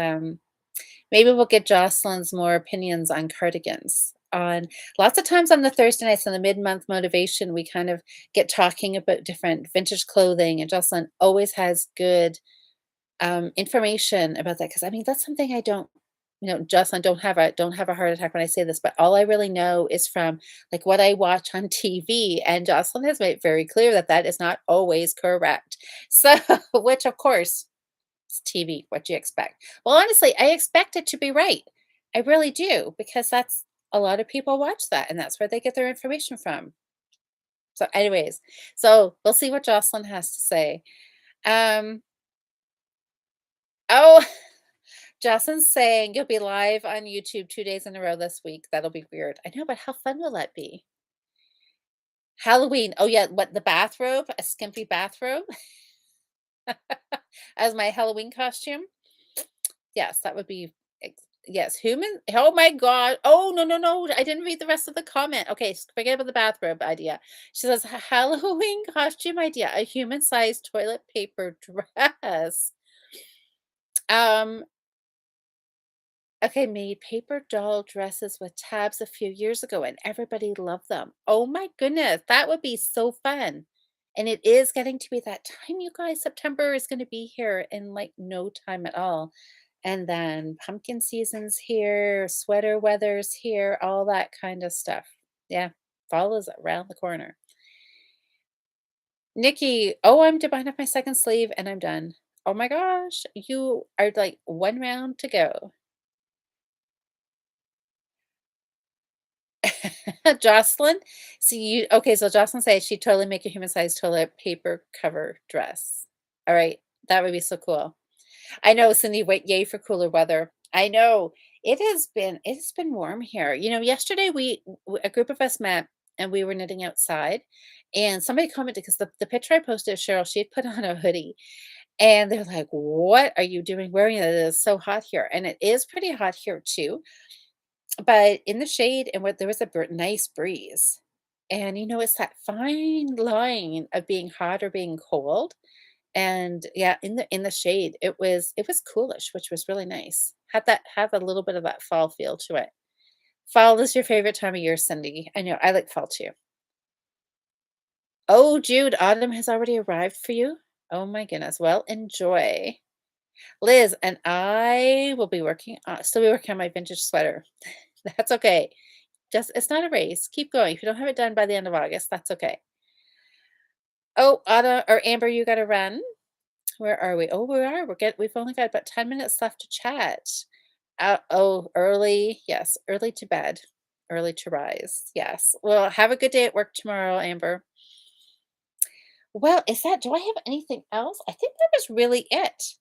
maybe we'll get Jocelyn's more opinions on cardigans. On lots of times on the Thursday nights on the mid-month motivation, we kind of get talking about different vintage clothing, and Jocelyn always has good information about that. Because I mean, that's something I don't, Jocelyn, don't have a heart attack when I say this, but all I really know is from like what I watch on TV, and Jocelyn has made very clear that that is not always correct. So, which of course it's TV, what do you expect? Well, honestly, I expect it to be right. I really do, because that's a lot of people watch that, and that's where they get their information from. So, anyways, so we'll see what Jocelyn has to say. Um, oh, Jocelyn's saying you'll be live on YouTube 2 days in a row this week. That'll be weird. I know, but how fun will that be? Halloween. Oh yeah, what the bathrobe? A skimpy bathrobe as my Halloween costume? Yes, that would be yes, human oh my god. Oh, no, no, no, I didn't read the rest of the comment. Okay, forget about the bathrobe idea. She says, Halloween costume idea, a human-sized toilet paper dress." Um, okay, made paper doll dresses with tabs a few years ago, and everybody loved them. Oh my goodness, that would be so fun. And it is getting to be that time, you guys. September is gonna be here in, like, no time at all. And then pumpkin season's here, sweater weather's here, all that kind of stuff. Yeah, fall is around the corner. Nikki, oh, I'm to bind up my second sleeve and I'm done. Oh my gosh, you are like 1 round to go. Jocelyn, see you okay, so Jocelyn said she'd totally make a human-sized toilet paper cover dress. All right, that would be so cool. I know, Cindy, wait, yay for cooler weather. I know. It's been warm here. Yesterday a group of us met and we were knitting outside, and somebody commented because the picture I posted of Cheryl, she had put on a hoodie, and they're like, "What are you doing wearing it? It is so hot here." And it is pretty hot here too, but in the shade and what there was a nice breeze. And it's that fine line of being hot or being cold. And yeah, in the shade, it was coolish, which was really nice. Had a little bit of that fall feel to it. Fall is your favorite time of year, Cindy. I know, I like fall too. Oh, Jude, autumn has already arrived for you? Oh my goodness. Well, enjoy. Liz and I will be still be working on my vintage sweater. That's okay. Just it's not a race. Keep going. If you don't have it done by the end of August, that's okay. Oh, Autumn or Amber, you gotta run. Where are we? Oh, we are. We've only got about 10 minutes left to chat. Early. Yes, early to bed, early to rise. Yes. Well, have a good day at work tomorrow, Amber. Well, do I have anything else? I think that was really it.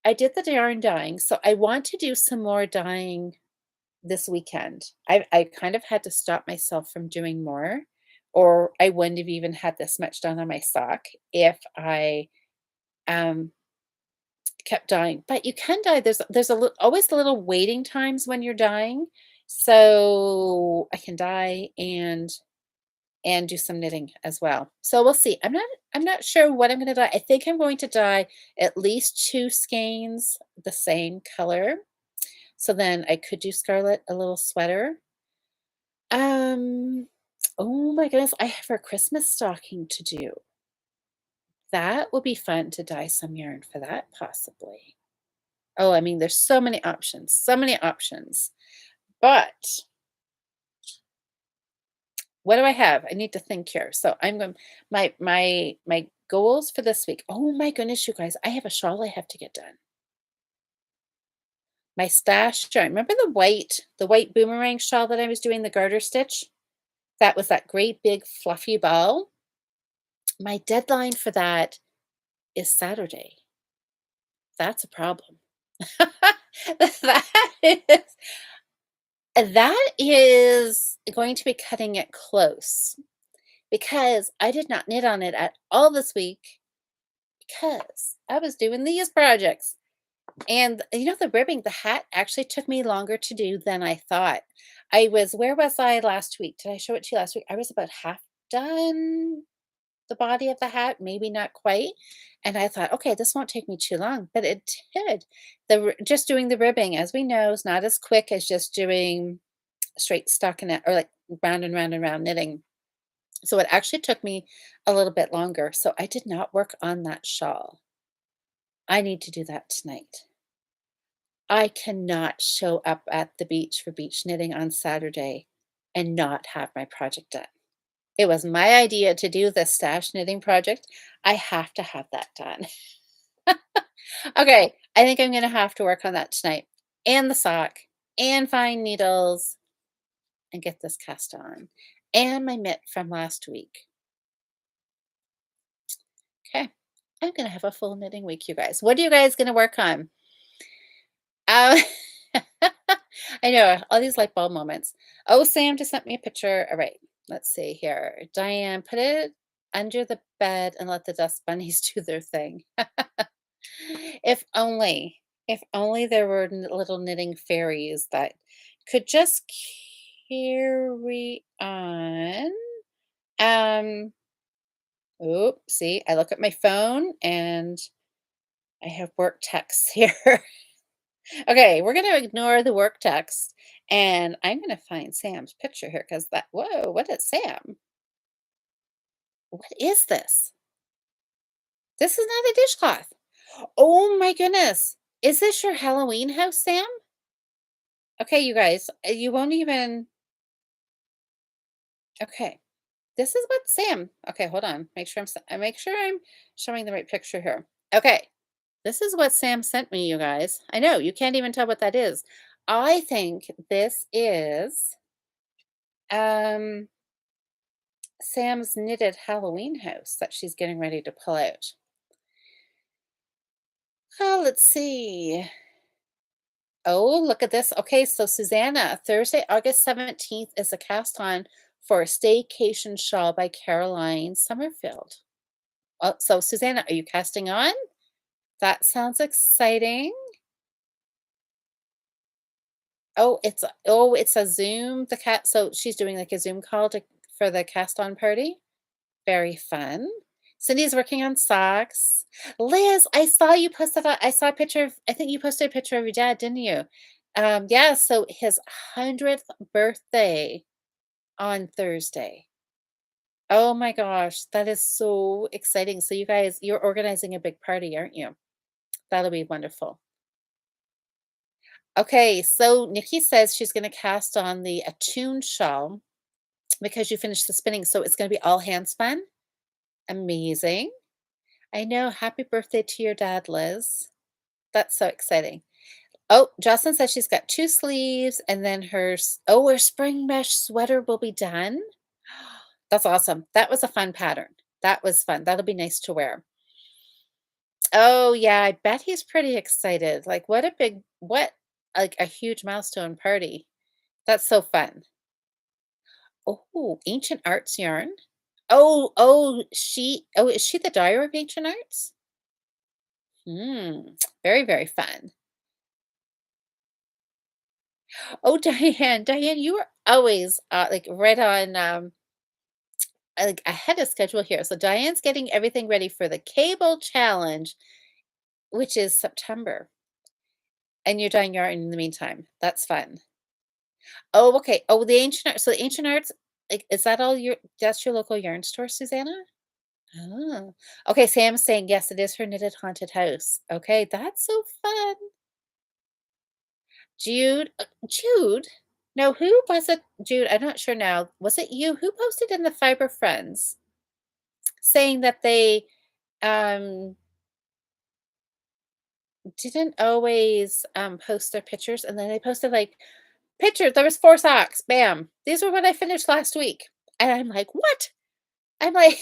I did the yarn dyeing, so I want to do some more dyeing this weekend. I kind of had to stop myself from doing more, or I wouldn't have even had this much done on my sock if I um kept dying, but you can die. There's always the little waiting times when you're dying, so I can dye and do some knitting as well. So we'll see. I'm not sure what I'm gonna dye. I think I'm going to dye at least 2 skeins the same color. So then I could do scarlet, a little sweater. Um, oh my goodness, I have a Christmas stocking to do. That would be fun to dye some yarn for that possibly. Oh, I mean, there's so many options, so many options. But What do I have? I need to think here. So I'm going my goals for this week. Oh my goodness, you guys, I have a shawl I have to get done. My stash shawl. Remember the white boomerang shawl that I was doing the garter stitch? That was that great big fluffy ball. My deadline for that is Saturday. That's a problem. That is that is going to be cutting it close because I did not knit on it at all this week because I was doing these projects. And the ribbing, the hat actually took me longer to do than I thought. Where was I last week? Did I show it to you last week? I was about half done the body of the hat, maybe not quite. And I thought, okay, this won't take me too long, but it did. Just doing the ribbing, as we know, is not as quick as just doing straight stockinette or like round and round and round knitting. So it actually took me a little bit longer. So I did not work on that shawl. I need to do that tonight. I cannot show up at the beach for beach knitting on Saturday and not have my project done. It was my idea to do the stash knitting project. I have to have that done. Okay, I think I'm gonna have to work on that tonight, and the sock, and find needles, and get this cast on, and my mitt from last week. Okay, I'm gonna have a full knitting week, you guys. What are you guys gonna work on? Um, I know, all these light bulb moments. Oh, Sam just sent me a picture. All right, let's see here. Diane, put it under the bed and let the dust bunnies do their thing. If only, if only there were little knitting fairies that could just carry on. Um, oh, see, I look at my phone and I have work texts here. Okay, we're gonna ignore the work text and I'm gonna find Sam's picture here because whoa, what is Sam? What is this? This is not a dishcloth. Oh my goodness. Is this your Halloween house, Sam? Okay, you guys, you won't even. Okay, this is what Sam. Okay, hold on. Make sure I'm showing the right picture here. Okay, this is what Sam sent me, you guys. I know you can't even tell what that is. I think this is um Sam's knitted Halloween house that she's getting ready to pull out. Oh, let's see. Oh, look at this. Okay, so Susanna, Thursday, August 17th is a cast on for a Staycation Shawl by Caroline Summerfield. Oh, so Susanna, are you casting on? That sounds exciting. Oh, it's a Zoom. So she's doing like a Zoom call for the cast on party. Very fun. Cindy's working on socks. Liz, I saw you posted I saw a picture I think you posted a picture of your dad, didn't you? Yeah, so his 100th birthday on Thursday. Oh my gosh, that is so exciting. So you guys, you're organizing a big party, aren't you? That'll be wonderful. Okay, so Nikki says she's going to cast on the Attune shawl because you finished the spinning, so it's going to be all hand spun. Amazing. I know. Happy birthday to your dad, Liz. That's so exciting. Oh, Jocelyn says she's got 2 sleeves and then her spring mesh sweater will be done. That's awesome. That was a fun pattern. That was fun. That'll be nice to wear. Oh, yeah, I bet he's pretty excited. Like, like a huge milestone party. That's so fun. Oh, Ancient Arts yarn. Is she the dyer of Ancient Arts? Very, very fun. Oh, Diane, you are always, like, right on, like, ahead of schedule here. So Diane's getting everything ready for the cable challenge, which is September, and you're dyeing yarn in the meantime. That's fun. Oh, okay. Oh, the Ancient Arts, like, is that all that's your local yarn store, Susanna? Oh. Okay, Sam's saying, yes, it is her knitted haunted house. Okay, that's so fun. Jude? Jude? No, who was it, Jude? I'm not sure now. Was it you? Who posted in the Fiber Friends saying that they um didn't always post their pictures and then they posted like pictures. There was 4 socks. Bam. These were what I finished last week. And I'm like, what? I'm like,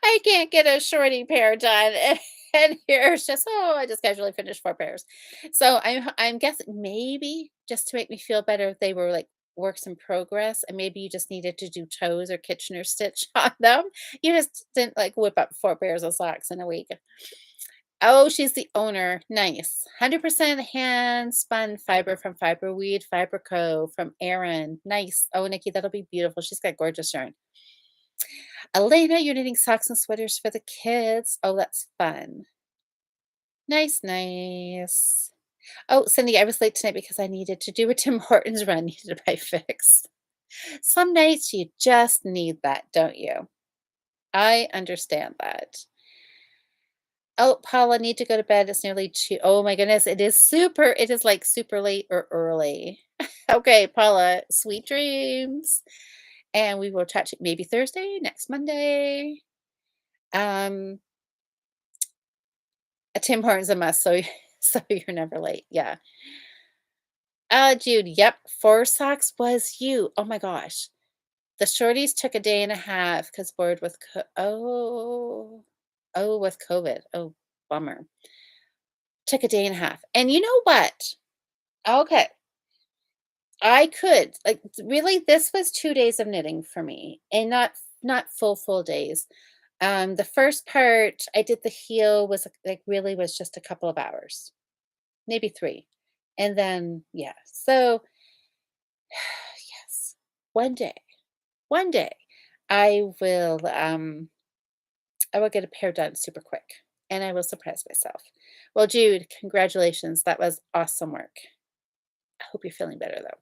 I can't get a shorty pair done. And here's just, oh, I just casually finished 4 pairs. So I'm guessing maybe just to make me feel better, they were like works in progress, and maybe you just needed to do toes or Kitchener stitch on them. You just didn't like whip up 4 pairs of socks in a week. Oh, she's the owner. Nice. 100% hand spun fiber from Fiberweed, Fiber Co. from Erin. Nice. Oh, Nikki, that'll be beautiful. She's got gorgeous yarn. Elena, you're knitting socks and sweaters for the kids. Oh, that's fun. Nice, nice. Oh, Cindy, I was late tonight because I needed to do a Tim Hortons run, needed to buy fix. Some nights you just need that, don't you? I understand that. Oh, Paula, need to go to bed. It's nearly 2. Oh my goodness, it is like super late or early. Okay, Paula, sweet dreams. And we will chat to maybe Thursday, next Monday. Um, a Tim Hortons a must, so so you're never late. Yeah. Jude, yep, 4 socks was you. Oh my gosh. The shorties took a day and a half because bored with with COVID. Oh, bummer. Took a day and a half. And you know what? Okay. I could. Like really this was 2 days of knitting for me and not full days. The first part I did the heel was like really was just a couple of hours, maybe 3. And then yeah. So yes. One day. One day I will get a pair done super quick and I will surprise myself. Well, Jude, congratulations. That was awesome work. I hope you're feeling better though.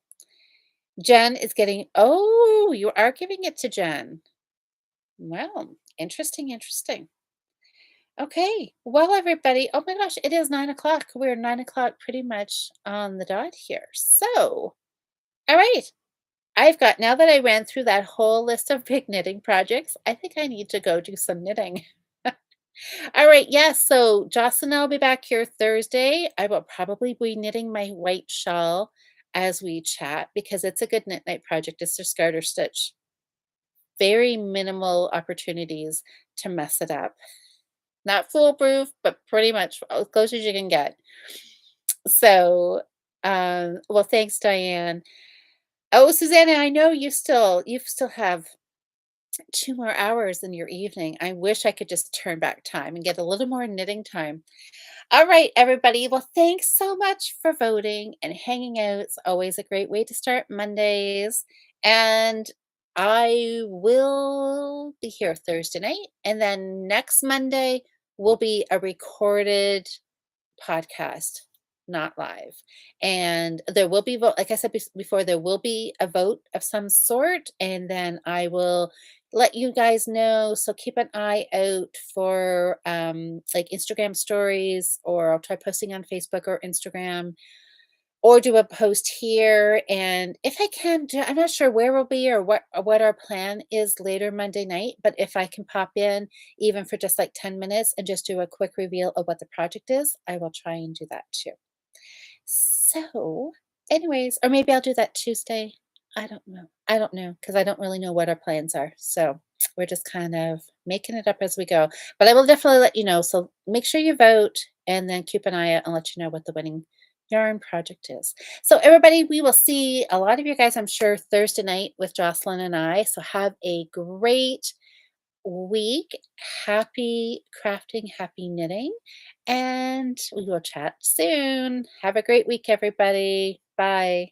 Jen is getting, oh, you are giving it to Jen. Well, interesting, interesting. Okay. Well, everybody, oh my gosh, it is 9 o'clock. We're 9 o'clock pretty much on the dot here. So, all right. Now that I ran through that whole list of big knitting projects, I think I need to go do some knitting. All right, yes. So Jocelyn and I will be back here Thursday. I will probably be knitting my white shawl as we chat because it's a good knit night project. It's just garter stitch. Very minimal opportunities to mess it up. Not foolproof, but pretty much as close as you can get. So, well, thanks, Diane. Oh, Susanna, I know you still have 2 more hours in your evening. I wish I could just turn back time and get a little more knitting time. All right, everybody. Well, thanks so much for voting and hanging out. It's always a great way to start Mondays. And I will be here Thursday night. And then next Monday will be a recorded podcast, not live. And there will be vote, like I said before, there will be a vote of some sort, and then I will let you guys know. So keep an eye out for like Instagram stories, or I'll try posting on Facebook or Instagram or do a post here. And if I can, I'm not sure where we'll be or what our plan is later Monday night. But if I can pop in, even for just like 10 minutes, and just do a quick reveal of what the project is, I will try and do that too. So, anyways, or maybe I'll do that Tuesday. I don't know. I don't know because I don't really know what our plans are. So we're just kind of making it up as we go. But I will definitely let you know. So make sure you vote and then keep an eye out and let you know what the winning yarn project is. So everybody, we will see a lot of you guys, I'm sure, Thursday night with Jocelyn and I. So have a great week. Happy crafting, happy knitting, and we will chat soon. Have a great week, everybody. Bye.